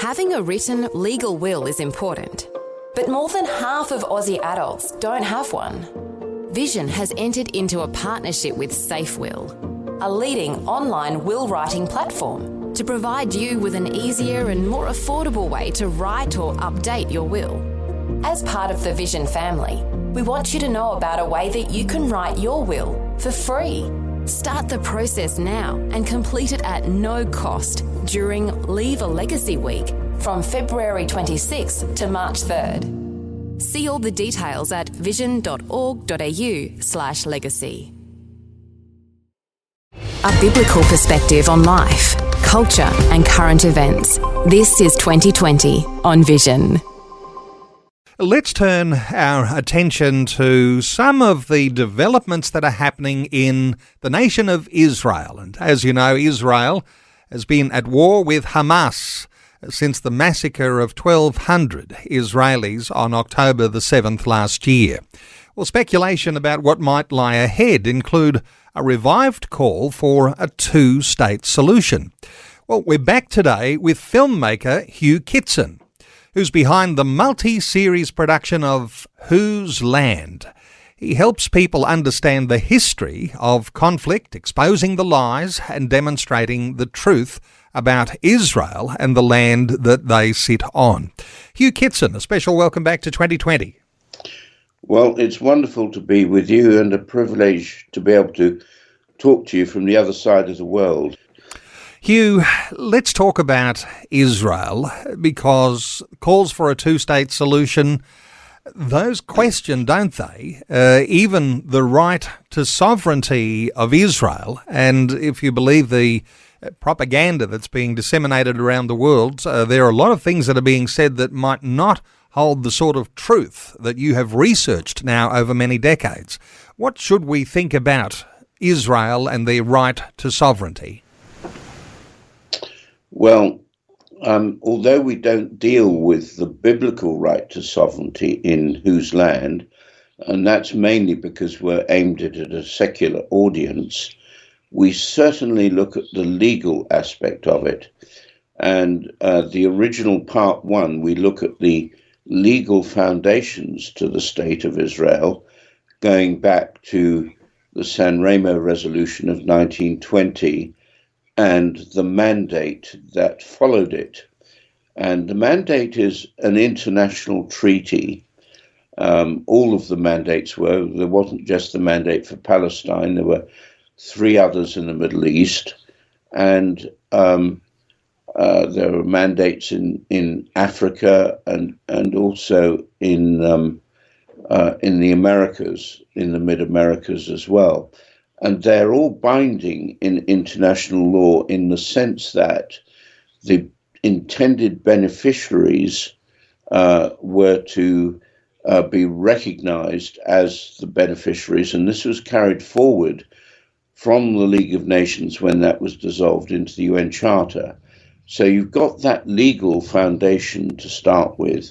Having a written legal will is important, but more than half of Aussie adults don't have one. Vision has entered into a partnership with SafeWill, a leading online will writing platform, to provide you with an easier and more affordable way to write or update your will. As part of the Vision family, we want you to know about a way that you can write your will for free. Start the process now and complete it at no cost during Leave a Legacy Week from February 26th to March 3rd. See all the details at vision.org.au/legacy. A biblical perspective on life, culture and current events. This is 2020 on Vision. Let's turn our attention to some of the developments that are happening in the nation of Israel. And as you know, Israel has been at war with Hamas since the massacre of 1,200 Israelis on October the 7th last year. Well, speculation about what might lie ahead include a revived call for a two-state solution. Well, we're back today with filmmaker Hugh Kitson, who's behind the multi-series production of Whose Land. He helps people understand the history of conflict, exposing the lies and demonstrating the truth about Israel and the land that they sit on. Hugh Kitson, a special welcome back to 2020. Well, it's wonderful to be with you and a privilege to be able to talk to you from the other side of the world. Hugh, let's talk about Israel, because calls for a two-state solution, those question, don't they, even the right to sovereignty of Israel. And if you believe the propaganda that's being disseminated around the world, there are a lot of things that are being said that might not hold the sort of truth that you have researched now over many decades. What should we think about Israel and their right to sovereignty? Well, although we don't deal with the biblical right to sovereignty in Whose Land, and that's mainly because we're aimed at a secular audience, we certainly look at the legal aspect of it. And the original part one, we look at the legal foundations to the State of Israel, going back to the San Remo Resolution of 1920, and the mandate that followed it. And the mandate is an international treaty. All of the mandates were. There wasn't just the mandate for Palestine. There were three others in the Middle East. And there were mandates in Africa and also in the Americas, in the Mid-Americas as well. And they're all binding in international law in the sense that the intended beneficiaries were to be recognized as the beneficiaries. And this was carried forward from the League of Nations when that was dissolved into the UN Charter. So you've got that legal foundation to start with.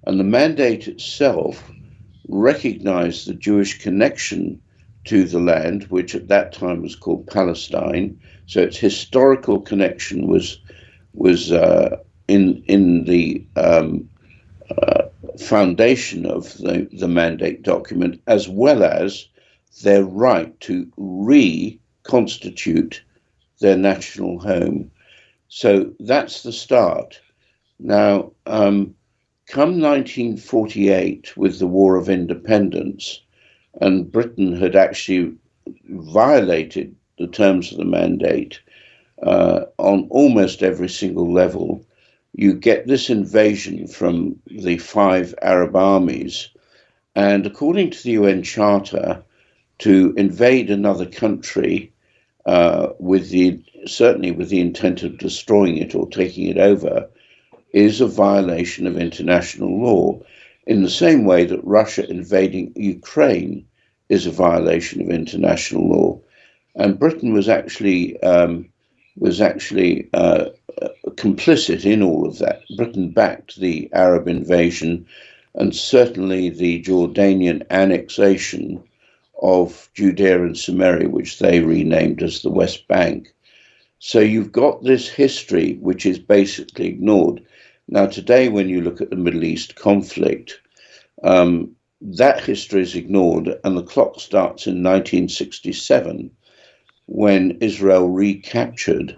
And the mandate itself recognized the Jewish connection to the land, which at that time was called Palestine. So its historical connection was in the foundation of the mandate document, as well as their right to reconstitute their national home. So that's the start. Now, come 1948, with the War of Independence, and Britain had actually violated the terms of the mandate on almost every single level, you get this invasion from the 5 Arab armies. And according to the UN Charter, to invade another country certainly with the intent of destroying it or taking it over is a violation of international law, in the same way that Russia invading Ukraine is a violation of international law. And Britain was actually complicit in all of that. Britain backed the Arab invasion and certainly the Jordanian annexation of Judea and Samaria, which they renamed as the West Bank. So you've got this history which is basically ignored. Now, today, when you look at the Middle East conflict, that history is ignored, and the clock starts in 1967 when Israel recaptured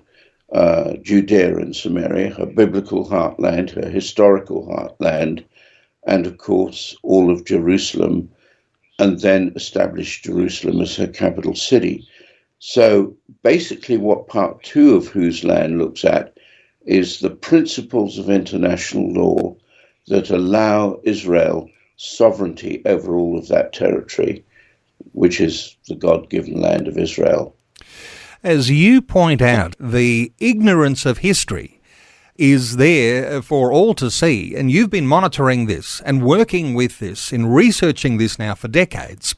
Judea and Samaria, her biblical heartland, her historical heartland, and of course all of Jerusalem, and then established Jerusalem as her capital city. So basically what part two of Whose Land looks at is the principles of international law that allow Israel sovereignty over all of that territory, which is the God-given land of Israel. As you point out, the ignorance of history is there for all to see, and you've been monitoring this and working with this and researching this now for decades.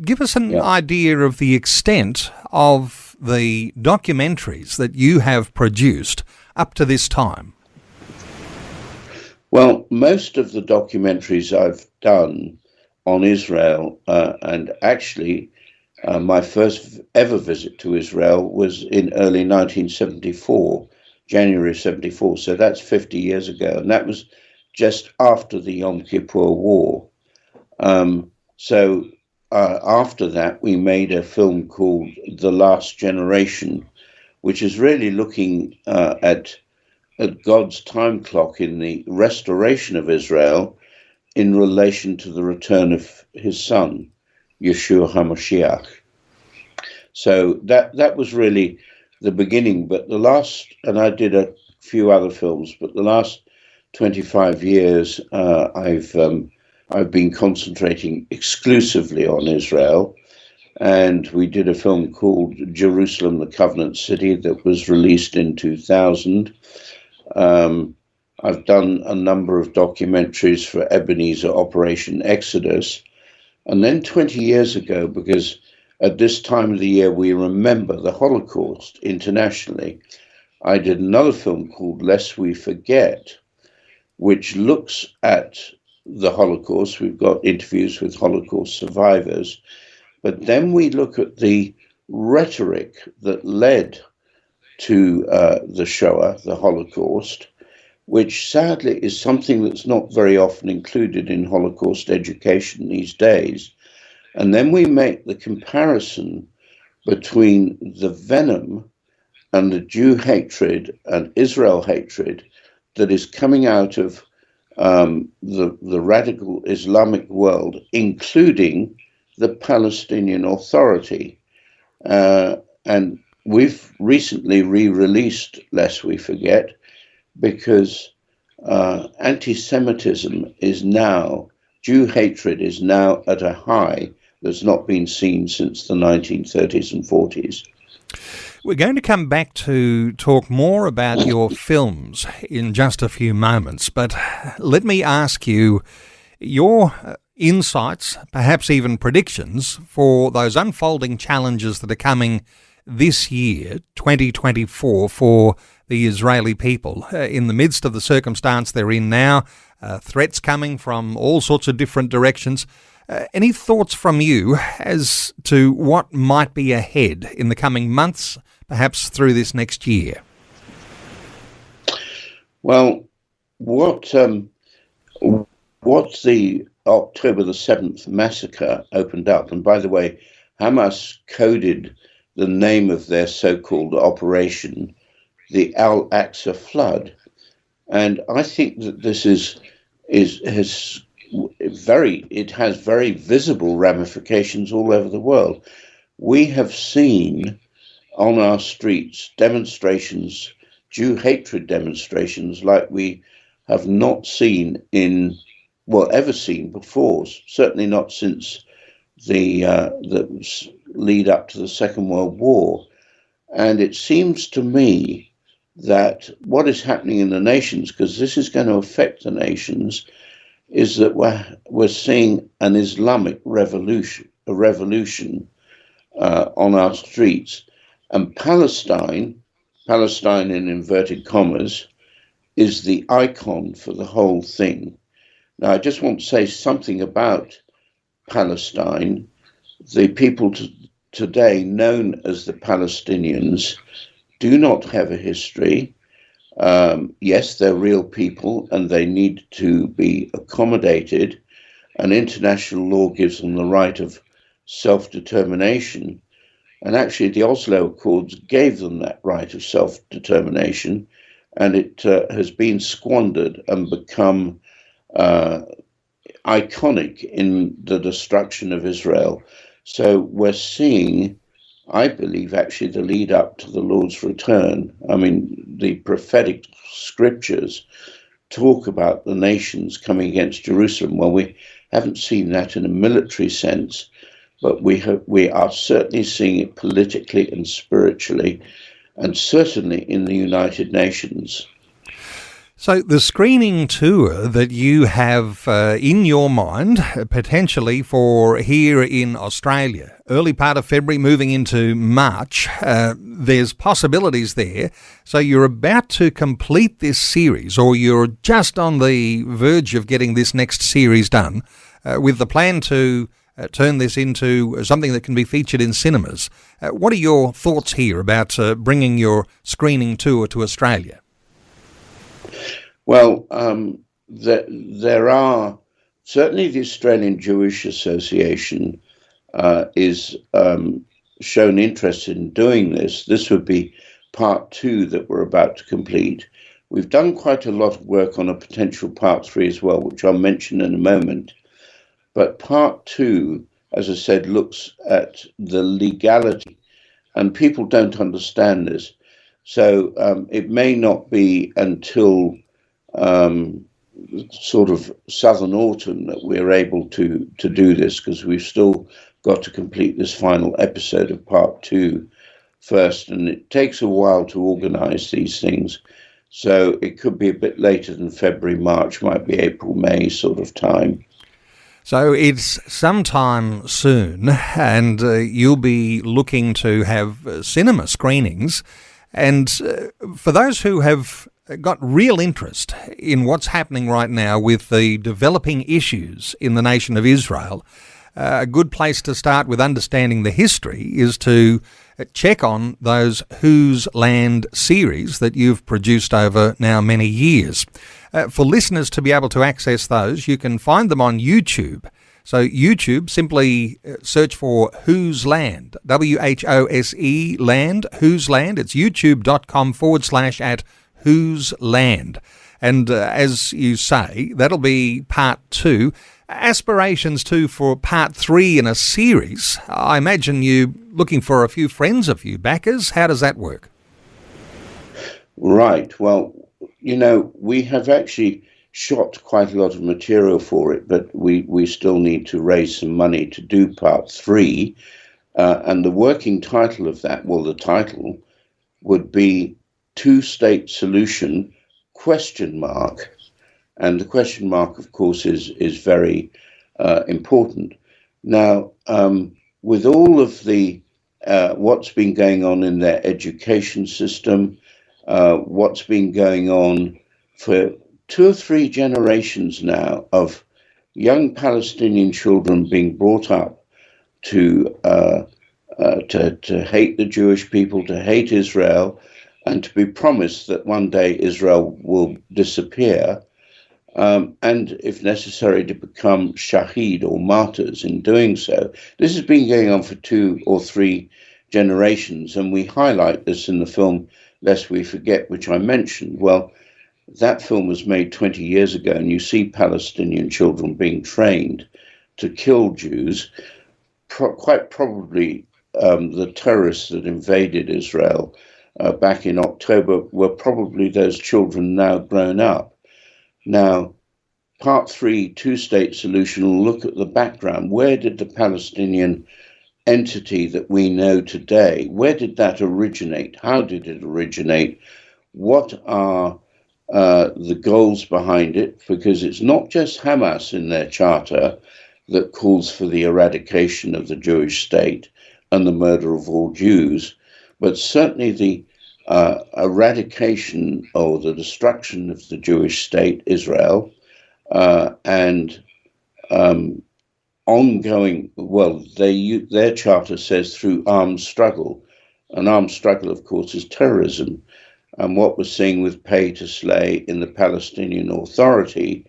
Give us an idea of the extent of the documentaries that you have produced up to this time. Well, most of the documentaries I've done on Israel, and actually my first ever visit to Israel was in early 1974, January 74, so that's 50 years ago, and that was just after the Yom Kippur War. After that, we made a film called The Last Generation, which is really looking at God's time clock in the restoration of Israel in relation to the return of his son, Yeshua HaMashiach. So that was really the beginning. But the last, and I did a few other films, but the last 25 years, I've been concentrating exclusively on Israel. And we did a film called Jerusalem, the Covenant City, that was released in 2000. I've done a number of documentaries for Ebenezer Operation Exodus. And then 20 years ago, because at this time of the year we remember the Holocaust internationally, I did another film called Lest We Forget, which looks at the Holocaust. We've got interviews with Holocaust survivors, but then we look at the rhetoric that led to the Shoah, the Holocaust, which sadly is something that's not very often included in Holocaust education these days. And then we make the comparison between the venom and the Jew hatred and Israel hatred that is coming out of the radical Islamic world, including the Palestinian Authority. And we've recently re-released Lest We Forget, because anti-Semitism is now, Jew hatred is now at a high that's not been seen since the 1930s and 40s. We're going to come back to talk more about your films in just a few moments, but let me ask you your insights, perhaps even predictions, for those unfolding challenges that are coming this year, 2024, for the Israeli people, in the midst of the circumstance they're in now, threats coming from all sorts of different directions. Any thoughts from you as to what might be ahead in the coming months, perhaps through this next year? Well, what the October the 7th massacre opened up, and by the way, Hamas coded the name of their so-called operation the Al-Aqsa flood. And I think that this has very visible ramifications all over the world. We have seen on our streets demonstrations, Jew hatred demonstrations, like we have not seen ever seen before, certainly not since the lead up to the Second World War. And it seems to me that what is happening in the nations, because this is going to affect the nations, is that we're seeing an Islamic revolution, on our streets. And Palestine in inverted commas, is the icon for the whole thing. Now, I just want to say something about Palestine. The people today known as the Palestinians do not have a history. Yes, they're real people and they need to be accommodated, and international law gives them the right of self-determination. And actually, the Oslo Accords gave them that right of self-determination, and it has been squandered and become iconic in the destruction of Israel. So we're seeing, I believe, actually the lead up to the Lord's return. I mean, the prophetic scriptures talk about the nations coming against Jerusalem. Well, we haven't seen that in a military sense, but we are certainly seeing it politically and spiritually, and certainly in the United Nations. So the screening tour that you have in your mind, potentially for here in Australia, early part of February moving into March, there's possibilities there. So you're about to complete this series, or you're just on the verge of getting this next series done, with the plan to turn this into something that can be featured in cinemas. What are your thoughts here about bringing your screening tour to Australia? Well, there are certainly the Australian Jewish Association is shown interest in doing this. This would be part 2 that we're about to complete. We've done quite a lot of work on a potential part 3 as well, which I'll mention in a moment. But part 2, as I said, looks at the legality, and people don't understand this. So it may not be until sort of southern autumn that we're able to do this, because we've still got to complete this final episode of part 2 first, and it takes a while to organize these things. So it could be a bit later than February, March, might be April, May sort of time. So it's sometime soon, and you'll be looking to have cinema screenings. And for those who have got real interest in what's happening right now with the developing issues in the nation of Israel, a good place to start with understanding the history is to check on those Whose Land series that you've produced over now many years. For listeners to be able to access those, you can find them on YouTube. So YouTube, simply search for Whose Land, WHOSE Land, Whose Land. It's youtube.com/@ Whose Land. And as you say, that'll be part 2. Aspirations too for part 3 in a series. I imagine you looking for a few friends, a few backers. How does that work? Right. Well, we have actually shot quite a lot of material for it, but we still need to raise some money to do part 3. And the working title of that, well, the title would be Two-State Solution ? And the question mark, of course, is very important. Now, with all of the what's been going on in their education system, what's been going on for 2 or 3 generations now of young Palestinian children being brought up to hate the Jewish people, to hate Israel, and to be promised that one day Israel will disappear, and if necessary to become shaheed or martyrs in doing so. This has been going on for 2 or 3 generations, and we highlight this in the film Lest We Forget, which I mentioned. Well, that film was made 20 years ago, and you see Palestinian children being trained to kill Jews. Quite probably the terrorists that invaded Israel back in October were probably those children now grown up. Now, part 3, Two-State Solution, will look at the background. Where did the Palestinian entity that we know today, where did that originate? How did it originate? What are the goals behind it? Because it's not just Hamas in their charter that calls for the eradication of the Jewish state and the murder of all Jews, but certainly the eradication or the destruction of the Jewish state, Israel, and ongoing, well, their charter says through armed struggle. An armed struggle, of course, is terrorism. and what we're seeing with pay to slay in the Palestinian Authority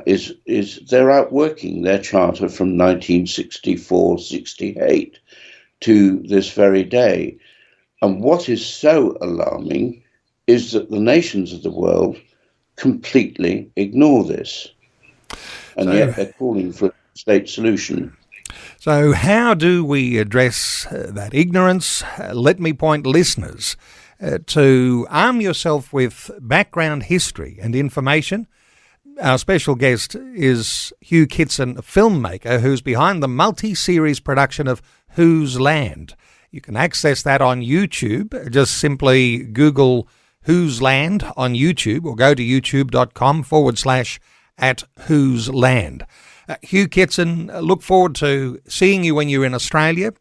is they're outworking their charter from 1964-68 to this very day. And what is so alarming is that the nations of the world completely ignore this. And yet they're calling for a state solution. So how do we address that ignorance? Let me point listeners to arm yourself with background history and information. Our special guest is Hugh Kitson, a filmmaker who's behind the multi-series production of Whose Land. You can access that on YouTube. Just simply Google Whose Land on YouTube or go to youtube.com/@whose-land. Hugh Kitson, look forward to seeing you when you're in Australia.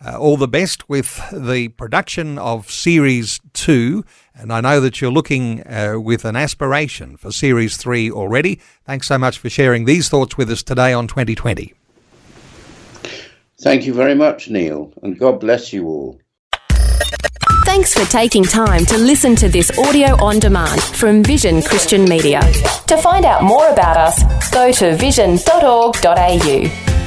All the best with the production of Series 2, and I know that you're looking with an aspiration for Series 3 already. Thanks so much for sharing these thoughts with us today on 2020. Thank you very much, Neil, and God bless you all. Thanks for taking time to listen to this audio on demand from Vision Christian Media. To find out more about us, go to vision.org.au.